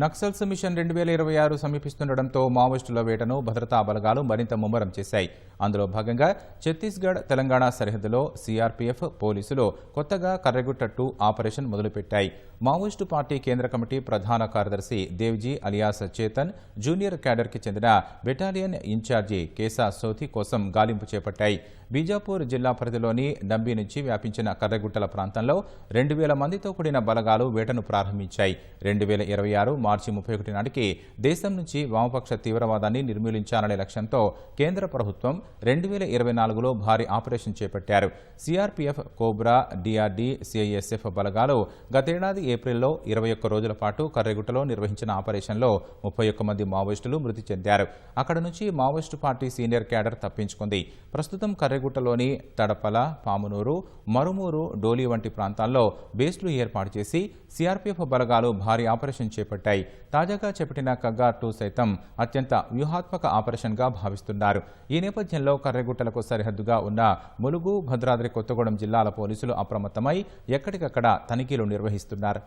Naxals machine 2026 సమీపిస్తుండటంతో మావోయిస్టుల వేటను భద్రతా బలగాలు మరింత ముమ్మరం చేశాయి. అందులో భాగంగా ఛత్తీస్గఢ్, తెలంగాణ సరిహద్దులో సీఆర్పీఎఫ్ పోలీసులు కొత్తగా కర్రెగుట్ట 2 ఆపరేషన్ మొదలుపెట్టాయి. మావోయిస్టు పార్టీ కేంద్ర కమిటీ ప్రధాన కార్యదర్శి దేవ్జీ అలియాస్ చేతన్, జూనియర్ క్యాడర్కి చెందిన బెటాలియన్ ఇన్ఛార్జి కేసా సోథి కోసం గాలింపు చేపట్టాయి. బీజాపూర్ జిల్లా పరిధిలోని డంబీ నుంచి వ్యాపించిన కర్రెగుట్టల ప్రాంతంలో 2000 మందితో కూడిన బలగాలు వేటను ప్రారంభించాయి. 2026 మార్చి 31 నాటికి దేశం నుంచి వామపక్ష తీవ్రవాదాన్ని నిర్మూలించాలనే లక్ష్యంతో కేంద్ర ప్రభుత్వం 2024లో భారీ ఆపరేషన్ చేపట్టారు. సీఆర్పీఎఫ్, కోబ్రా, డీఆర్డీ, సీఐఎస్ఎఫ్ బలగాలు గతేడాది ఏప్రిల్లో 21 రోజుల పాటు కర్రెగుట్టలో నిర్వహించిన ఆపరేషన్లో 31 మంది మావోయిస్టులు మృతి చెందారు. అక్కడ నుంచి మావోయిస్టు పార్టీ సీనియర్ క్యాడర్ తప్పించుకుంది. ప్రస్తుతం కర్రెగుట్టలోని తడపల, పామునూరు, మరుమూరు, డోలి వంటి ప్రాంతాల్లో బేస్లు ఏర్పాటు చేసి సీఆర్పీఎఫ్ బలగాలు భారీ ఆపరేషన్ చేపట్టాయి. తాజాగా చేపట్టిన కగ్గా 2 సైతం అత్యంత వ్యూహాత్మక ఆపరేషన్గా భావిస్తున్నారు. ఈ నేపథ్యంలో కర్రెగుట్టలకు సరిహద్దుగా ఉన్న ములుగు, భద్రాద్రి కొత్తగూడెం జిల్లాల పోలీసులు అప్రమత్తమై ఎక్కడికక్కడ తనిఖీలు నిర్వహిస్తున్నారు.